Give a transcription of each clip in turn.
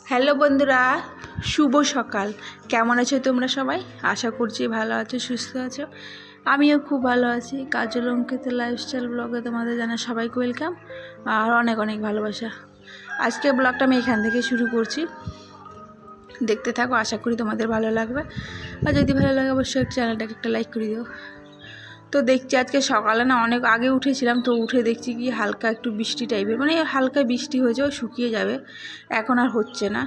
Hello বন্ধুরা, শুভ সকাল। কেমন আছো তোমরা সবাই? আশা করছি ভালো আছো, সুস্থ আছো। আমিও খুব ভালো আছি। কাজল অঙ্কিত লাইফস্টাইল ব্লগে তোমাদের জানা সবাইকে ওয়েলকাম আর অনেক অনেক ভালোবাসা। আজকে ব্লগটা আমি এখান থেকে শুরু করছি, দেখতে থাকো। আশা করি তোমাদের ভালো লাগবে, আর যদি ভালো লাগে অবশ্যই চ্যানেলটাকে একটা লাইক করে দিও। তো দেখছি আজকে সকালে না অনেক আগে উঠেছিলাম, তো উঠে দেখছি কি হালকা একটু বৃষ্টি টাইপের, মানে হালকা বৃষ্টি হয়েছে, ও শুকিয়ে যাবে, এখন আর হচ্ছে না।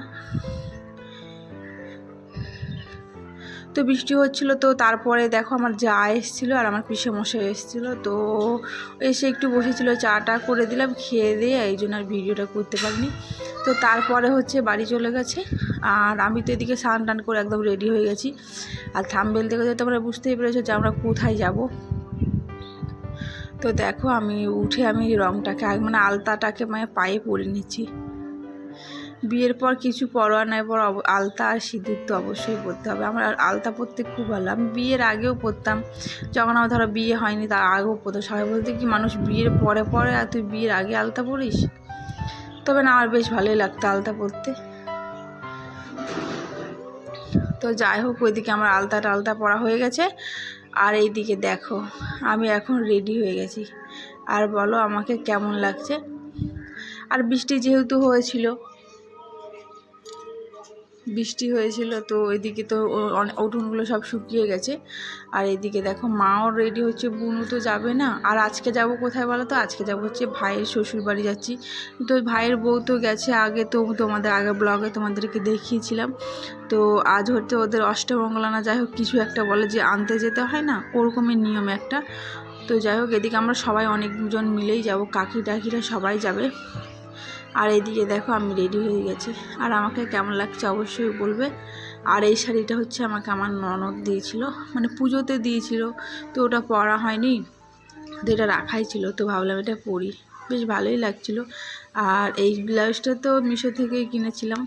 তো বৃষ্টি হচ্ছিলো, তো তারপরে দেখো আমার যা এসেছিলো আর আমার পিসেমশাই এসেছিলো, তো এসে একটু বসেছিল, চাটা করে দিলাম, খেয়ে দিয়ে এই জন্য আর ভিডিওটা করতে পারিনি। তো তারপরে হচ্ছে বাড়ি চলে গেছে, আর আমি তো এদিকে স্নান টান করে একদম রেডি হয়ে গেছি। আর থাম্বনেল দেখে তো তোমরা বুঝতেই পেরেছো যে আমরা কোথায় যাব। তো দেখো আমি উঠে আমি রঙটাকে মানে আলতাটাকে মানে পায়ে পরে নিচ্ছি। বিয়ের পর কিছু পরোয়া নাই, পর আলতা আর সিঁদুর তো অবশ্যই পরতে হবে। আমার আলতা পরতে খুব ভালো, আমি বিয়ের আগেও পরতাম, যখন আমার ধরো বিয়ে হয়নি তার আগেও পরতাম। সবাই বলতে কি মানুষ বিয়ের পরে পরে, আর তুই বিয়ের আগে আলতা পরিস? তবে না, আমার বেশ ভালোই লাগতো আলতা পরতে। তো যাই হোক, ওইদিকে আমার আলতা পরা হয়ে গেছে, আর এইদিকে দেখো আমি এখন রেডি হয়ে গেছি। আর বলো আমাকে কেমন লাগছে? আর বৃষ্টি যেহেতু বৃষ্টি হয়েছিল, তো এদিকে তো উঠোনগুলো সব শুকিয়ে গেছে। আর এদিকে দেখো মাও রেডি হচ্ছে, বুনু তো যাবে না। আর আজকে যাব কোথায় বলো তো? আজকে যাব হচ্ছে ভাইয়ের শ্বশুর বাড়ি যাচ্ছি। তো ভাইয়ের বউ তো গেছে আগে, তো তোমাদের আগে ব্লগে তোমাদেরকে দেখিয়েছিলাম। তো আজ হচ্ছে ওদের অষ্টমঙ্গলা না যাই হোক কিছু একটা বলে, যে আনতে যেতে হয় না, ওরকমের নিয়ম একটা। তো যাই হোক এদিকে আমরা সবাই অনেকজন মিলেই যাব, কাকি টাকিরা সবাই যাবে। আর এইদিকে দেখো আমি রেডি হয়ে গেছি, আর আমাকে কেমন লাগছে অবশ্যই বলবে। আর এই শাড়িটা হচ্ছে আমাকে আমার ননদ দিয়েছিল, মানে পুজোতে দিয়েছিল, তো ওটা পরা হয়নি, তো এটা রাখাই ছিল, তো ভাবলাম এটা পরি, বেশ ভালোই লাগছিলো। আর এই ব্লাউজটা তো মিশো থেকেই কিনেছিলাম।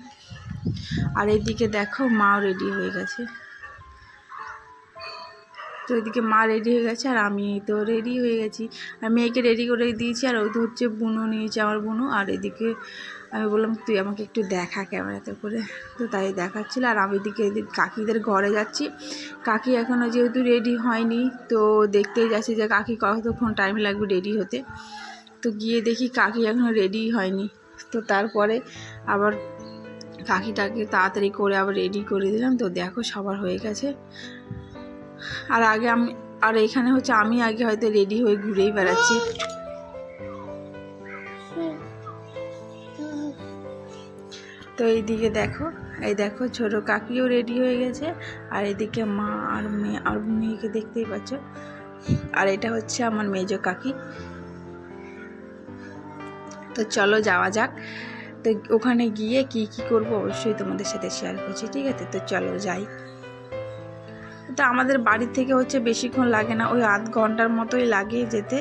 আর এইদিকে দেখো মাও রেডি হয়ে গেছে। তো এদিকে মা রেডি হয়ে গেছে, আর আমি তো রেডি হয়ে গেছি, আর মেয়েকে রেডি করে দিয়েছি। আর ওই তো হচ্ছে বুনু নিয়েছে, আমার বুনু। আর এদিকে আমি বললাম তুই আমাকে একটু দেখা ক্যামেরাতে করে, তো তাই দেখাচ্ছিল। আর আমি এদিকে কাকিদের ঘরে যাচ্ছি। কাকি এখনও যেহেতু রেডি হয়নি, তো দেখতেই যাচ্ছি যে কাকি কতক্ষণ টাইম লাগবে রেডি হতে। তো গিয়ে দেখি কাকি এখনও রেডি হয়নি, তো তারপরে আবার কাকিটাকে তাড়াতাড়ি করে আবার রেডি করে দিলাম। তো দেখো সবার হয়ে গেছে। আর এখানে হচ্ছে আমি আগে হয়তো রেডি হয়ে ঘুরেই বেড়াচ্ছি। তো এইদিকে দেখো, এই দেখো ছোট কাকিও রেডি হয়ে গেছে, আর এদিকে মা আর মেয়েকে দেখতেই পাচ্ছ। আর এটা হচ্ছে আমার মেজো কাকি। তো চলো যাওয়া যাক। তো ওখানে গিয়ে কি কি করব অবশ্যই তোমাদের সাথে শেয়ার করছি, ঠিক আছে? তো চলো যাই। তো আমাদের বাড়ি থেকে হচ্ছে বেশিক্ষণ লাগে না, ওই আধ ঘন্টার মতোই লাগে যেতে।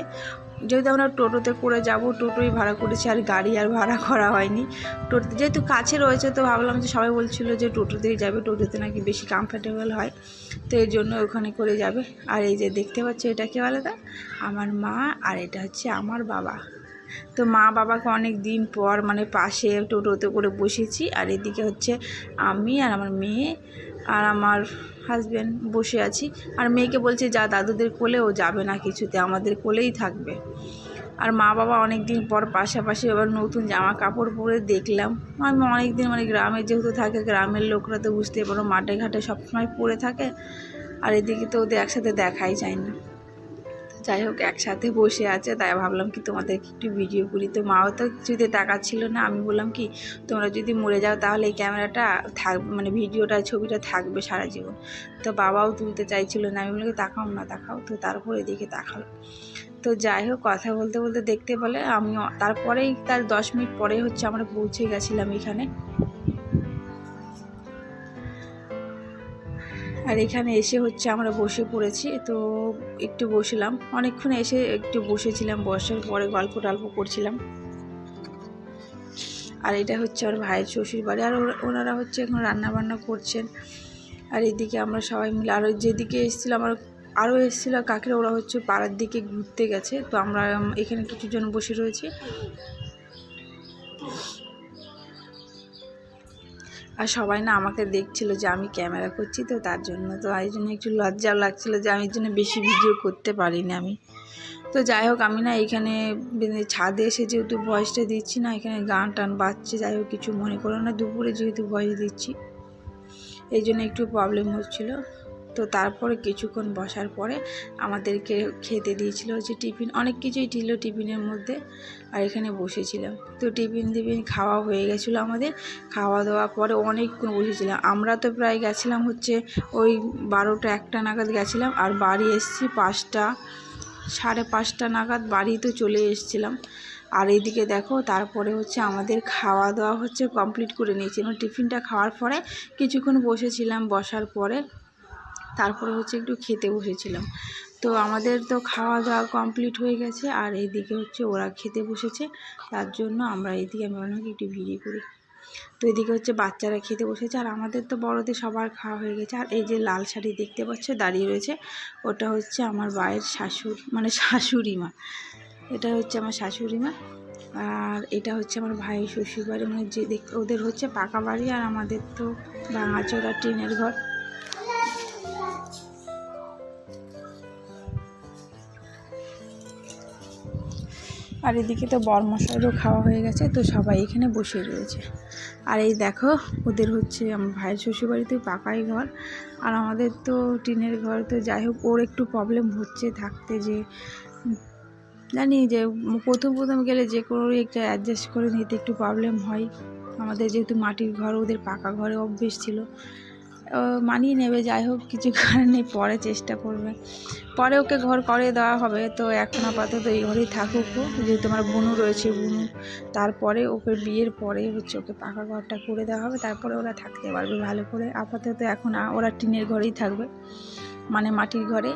যেহেতু আমরা টোটোতে করে যাব, টোটোই ভাড়া করেছি, আর গাড়ি আর ভাড়া করা হয়নি। টোটো যেহেতু কাছে রয়েছে, তো ভাবলাম যে সবাই বলছিল যে টোটোতেই যাবে, টোটোতে নাকি বেশি কমফর্টেবল হয়, তো এর জন্য ওখানে করে যাবে। আর এই যে দেখতে পাচ্ছ এটা কে আলাদা, আমার মা, আর এটা হচ্ছে আমার বাবা। তো মা বাবাকে অনেক দিন পর মানে পাশে টোটোতে করে বসেছি। আর এদিকে হচ্ছে আমি আর আমার মেয়ে আর আমার হাজব্যান্ড বসে আছি। আর মেয়েকে বলছে যা দাদুদের কোলে, ও যাবে না কিছুতে, আমাদের কোলেই থাকবে। আর মা বাবা অনেক দিন পর পাশাপাশি এবার নতুন জামা কাপড় পরে দেখলাম। আমি অনেক দিন মানে গ্রামে যেহেতু থাকে, গ্রামের লোকরা তো বুঝতেই পারো মাঠে ঘাটে সবসময় পরে থাকে, আর এদিকে তো ওদের একসাথে দেখাই যায় না। যাই হোক একসাথে বসে আছে, তাই ভাবলাম কি তোমাদেরকে একটু ভিডিও করি। তো মাও তো কিছুতে তাকাচ্ছিল না, আমি বললাম কি তোমরা যদি মরে যাও তাহলে এই ক্যামেরাটা মানে ভিডিওটা ছবিটা থাকবে সারা জীবন। তো বাবাও তুলতে চাইছিল না, আমি বলি তাকাও না তাকাও, তো তারপর এদিকে তাকালো। তো যাই হোক কথা বলতে বলতে দেখতে পেলে আমিও, তারপরেই তার 10 মিনিট পরে হচ্ছে আমরা পৌঁছে গেছিলাম এখানে। আর এখানে এসে হচ্ছে আমরা বসে পড়েছি, তো একটু বসলাম, অনেকক্ষণ এসে একটু বসেছিলাম, বসার পরে গল্প টল্প করছিলাম। আর এটা হচ্ছে আমার ভাইয়ের শ্বশুর বাড়ি, আর ওনারা হচ্ছে এখন রান্না বান্না করছেন। আর এদিকে আমরা সবাই মিলে, আর যেদিকে এসেছিলাম আমার আরও এসেছিলো কাকিরা, ওরা হচ্ছে পাড়ার দিকে ঘুরতে গেছে, তো আমরা এখানে কিছুজন বসে রয়েছি। আর সবাই না আমাকে দেখছিল যে আমি ক্যামেরা করছি, তো তার জন্য তো এই জন্য একটু লজ্জাও লাগছিলো যে আমি জন্য বেশি ভিডিও করতে পারিনি আমি। তো যাই হোক, আমি না এখানে ছাদে এসে যেহেতু ভয়েসটা দিচ্ছি না, এখানে গান টান বাজছে, যাই হোক কিছু মনে করো না, দুপুরে যেহেতু ভয়েস দিচ্ছি এই জন্য একটু প্রবলেম হচ্ছিলো। তো তারপরে কিছুক্ষণ বসার পরে আমাদেরকে খেতে দিয়েছিল যে টিফিন, অনেক কিছুই ছিল টিফিনের মধ্যে, আর এখানে বসেছিলাম। তো টিফিন খাওয়া হয়ে গেছিলো আমাদের, খাওয়া দাওয়া পরে অনেকক্ষণ বসেছিলাম। আমরা তো প্রায় গেছিলাম হচ্ছে ওই 12টা 1টা নাগাদ গেছিলাম, আর বাড়ি এসেছি 5টা 5:30 নাগাদ বাড়ি তো চলে এসেছিলাম। আর এইদিকে দেখো, তারপরে হচ্ছে আমাদের খাওয়া দাওয়া হচ্ছে কমপ্লিট করে নিয়েছি, মানে টিফিনটা খাওয়ার পরে কিছুক্ষণ বসেছিলাম, বসার পরে তারপরে হচ্ছে একটু খেতে বসেছিলাম। তো আমাদের তো খাওয়া দাওয়া কমপ্লিট হয়ে গেছে, আর এইদিকে হচ্ছে ওরা খেতে বসেছে, তার জন্য আমরা এইদিকে আমি ভাবলাম একটু ভিডিও করি। তো এদিকে হচ্ছে বাচ্চারা খেতে বসেছে, আর আমাদের তো বড়দের সবার খাওয়া হয়ে গেছে। আর এই যে লাল শাড়ি দেখতে পাচ্ছ দাঁড়িয়ে রয়েছে, ওটা হচ্ছে আমার ভাইয়ের শাশুড়, মানে শাশুড়ি মা, এটা হচ্ছে আমার শাশুড়ি মা। আর এটা হচ্ছে আমার ভাইয়ের শ্বশুরবাড়ি, মানে যে ওদের হচ্ছে পাকা বাড়ি, আর আমাদের তো ভাঙাচোরা টিনের ঘর। আর এদিকে তো বরমশাইয়েরও খাওয়া হয়ে গেছে, তো সবাই এখানে বসে রয়েছে। আর এই দেখো, ওদের হচ্ছে আমার ভাইয়ের শ্বশুরবাড়িতে পাকাই ঘর, আর আমাদের তো টিনের ঘর। তো যাই হোক, ওর একটু প্রবলেম হচ্ছে থাকতে, যে জানি যে প্রথম গেলে যে কোনো একটা অ্যাডজাস্ট করে নিতে একটু প্রবলেম হয়। আমাদের যেহেতু মাটির ঘর, ওদের পাকা ঘরে অভ্যেস ছিল, মানিয়ে নেবে। যাই হোক, কিছু কারণে পরে চেষ্টা করবে, পরে ওকে ঘর করে দেওয়া হবে। তো এখন আপাতত এই ঘরেই থাকুক, যেহেতু আমার বোনও রয়েছে, বোনু তারপরে ওকে বিয়ের পরে হচ্ছে ওকে পাকা ঘরটা করে দেওয়া হবে, তারপরে ওরা থাকতে পারবে ভালো করে। আপাতত এখন ওরা টিনের ঘরেই থাকবে, মানে মাটির ঘরে।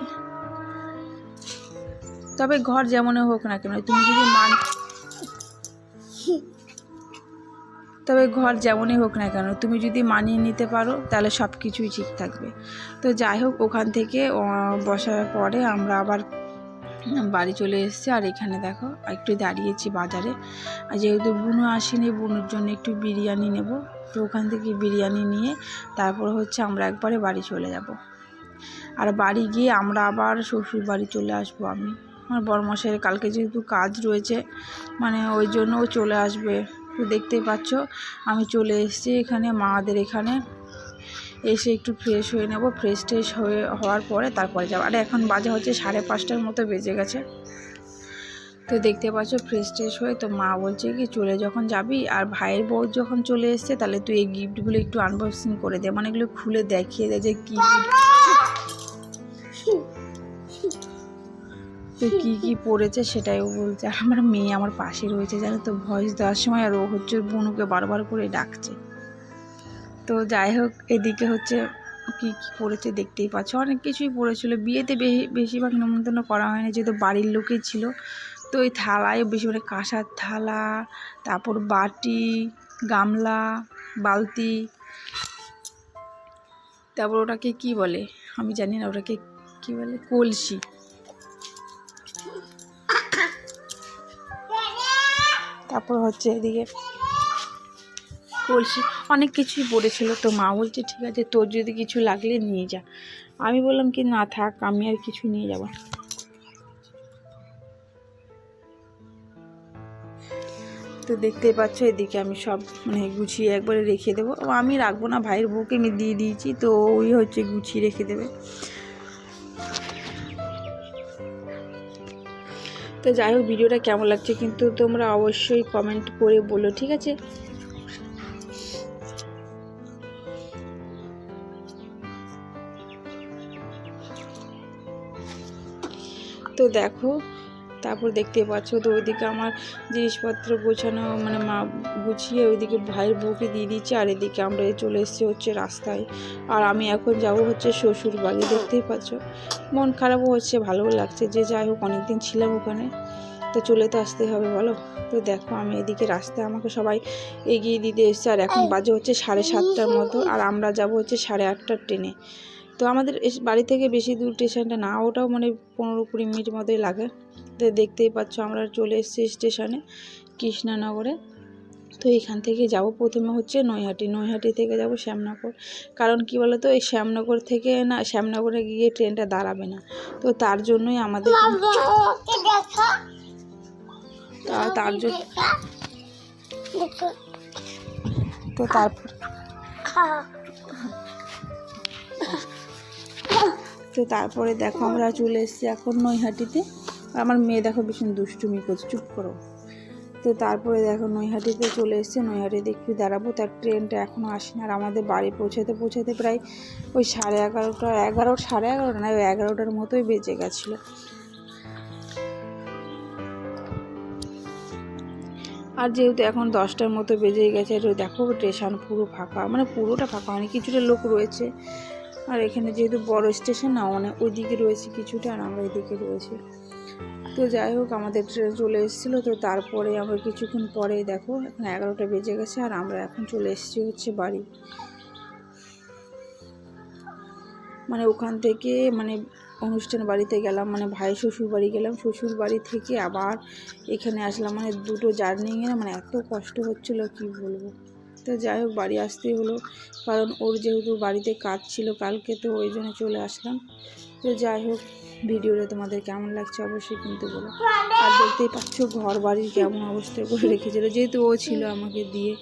তবে ঘর যেমন হোক না কেন, তুমি যদি ঘর যেমনই হোক না কেন, তুমি যদি মানিয়ে নিতে পারো তাহলে সব কিছুই ঠিক থাকবে। তো যাই হোক, ওখান থেকে বসার পরে আমরা আবার বাড়ি চলে এসেছি। আর এখানে দেখো একটু দাঁড়িয়েছি বাজারে, আর যেহেতু বুনু আসেনি, বুনুর জন্য একটু বিরিয়ানি নেব। তো ওখান থেকে বিরিয়ানি নিয়ে তারপর হচ্ছে আমরা একবারে বাড়ি চলে যাব। আর বাড়ি গিয়ে আমরা আবার শ্বশুর বাড়ি চলে আসবো। আমার বড়মশাইয়ের কালকে যেহেতু কাজ রয়েছে, মানে ওই জন্য ও চলে আসবে। তো দেখতেই পাচ্ছ আমি চলে এসেছি এখানে মাদের এখানে, এসে একটু ফ্রেশ হয়ে নেব। ফ্রেশ হওয়ার পরে তারপরে যাবো। আর এখন বাজে হচ্ছে 5:30টার মতো বেজে গেছে। তো দেখতে পাচ্ছ ফ্রেশ হয়ে, তো মা বলছে কি চলে যখন যাবি, আর ভাইয়ের বউ যখন চলে এসছে, তাহলে তুই এই গিফটগুলো একটু আনবক্সিং করে দে, মানে এগুলো খুলে দেখিয়ে দে যে কী তো কী পড়েছে সেটাই ও বলছে। আর আমার মেয়ে আমার পাশে রয়েছে, জানো তো, ভয়েস দেওয়ার সময়, আর ও হচ্ছে বোনুকে বারবার করে ডাকছে। তো যাই হোক, এদিকে হচ্ছে কী পড়েছে দেখতেই পাচ্ছ, অনেক কিছুই পড়েছিল। বিয়েতে বেশিরভাগ নিমন্ত্রণ করা হয়নি, যেহেতু বাড়ির লোকেই ছিল। তো ওই থালায় বেশি, মানে কাঁসার থালা, তারপর বাটি, গামলা, বালতি, তারপর ওটাকে কি বলে আমি জানি না, ওটাকে কি বলে, কলসি। তারপর হচ্ছে এদিকে কলসি, অনেক কিছুই পড়েছিল। তো মা বলছে ঠিক আছে, তোর যদি কিছু লাগলে নিয়ে যা। আমি বললাম কি না থাক, আমি আর কিছু নিয়ে যাব। তো দেখতেই পাচ্ছ এদিকে আমি সব মানে গুছিয়ে একবারে রেখে দেবো। আমি রাখবো না, ভাইয়ের বউকে আমি দিয়ে দিয়েছি, তো ওই হচ্ছে গুছিয়ে রেখে দেবে। তো যাই হোক, ভিডিওটা কেমন লাগছে কিন্তু তোমরা অবশ্যই কমেন্ট করে বলো, ঠিক আছে। তো দেখো, তারপর দেখতে পাচ্ছ, তো ওইদিকে আমার জিনিসপত্র গোছানো, মানে মা গুছিয়ে ওইদিকে ভাইয়ের বউকে দিয়ে দিচ্ছে, আর এদিকে আমরা চলে এসেছি হচ্ছে রাস্তায়। আর আমি এখন যাব হচ্ছে শ্বশুর বাড়ি। দেখতেই পাচ্ছ মন খারাপও হচ্ছে, ভালোও লাগছে, যে যাই হোক অনেকদিন ছিলাম ওখানে, তো চলে তো আসতে হবে বলো। তো দেখো আমি এদিকে রাস্তায় আমাকে সবাই এগিয়ে দিতে এসছে, আর এখন বাজে হচ্ছে 7:30টার মতো, আর আমরা যাব হচ্ছে 8:30টার ট্রেনে। তো আমাদের বাড়ি থেকে বেশি দূর স্টেশনটা না, ওটাও মানে 15-20 মিনিট মতোই লাগে। তো দেখতেই পাচ্ছ আমরা চলে এসেছি স্টেশনে, কৃষ্ণনগরে। তো এখান থেকে যাব প্রথমে হচ্ছে নৈহাটি থেকে যাব শ্যামনগর। কারণ কি বলো তো, এই শ্যামনগর থেকে না, শ্যামনগরে গিয়ে ট্রেনটা দাঁড়াবে না, তো তার জন্যই আমাদের তার জন্য তো তারপর তারপরে দেখো আমরা চলে এসেছি এখন নৈহাটিতে। আমার মেয়ে দেখো ভীষণ দুষ্টুমি করছে, চুপ করো। তো তারপরে দেখো নৈহাটিতে চলে এসেছে, নৈহাটিতে একটু দাঁড়াবো, তার ট্রেনটা এখনও আসেনি। আর আমাদের বাড়ি পৌঁছাতে প্রায় ওই 11:30 না, ওই 11টার মতোই বেজে গেছিলো। আর যেহেতু এখন 10টার মতো বেজে গেছে, দেখো স্টেশন পুরো ফাঁকা, মানে পুরোটা ফাঁকা হয়নি, কিছুটা লোক রয়েছে। আর এখানে যেহেতু বড় স্টেশন না, মানে ওইদিকে রয়েছে কিছুটা, আর আমরা এদিকে রয়েছি। তো যাই হোক, আমাদের ট্রেন চলে এসেছিলো। তো তারপরে আমরা কিছুক্ষণ পরেই দেখো এখন 11টা বেজে গেছে, আর আমরা এখন চলে এসেছি হচ্ছে বাড়ি। মানে ওখান থেকে মানে অনুষ্ঠান বাড়িতে গেলাম, মানে ভাই শ্বশুর বাড়ি গেলাম, শ্বশুর বাড়ি থেকে আবার এখানে আসলাম, মানে দুটো জার্নি গেলে মানে এত কষ্ট হচ্ছিলো কি বলবো। তো যাই হোক, বাড়ি আসতেই হলো, কারণ ওর যেহেতু বাড়িতে কাজ ছিল কালকে, তো ওই জন্য চলে আসলাম। তো যাই হোক, ভিডিওটা তোমাদের কেমন লাগছে অবশ্যই কিন্তু বলো। আর দেখতেই পাচ্ছ ঘর বাড়ির কেমন অবস্থা করে রেখেছিল, যেহেতু ও ছিল আমাকে দিয়ে।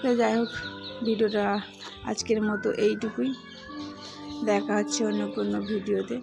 তো যাই হোক, ভিডিওটা আজকের মতো এইটুকুই, দেখা হচ্ছে অন্য কোনো ভিডিওতে।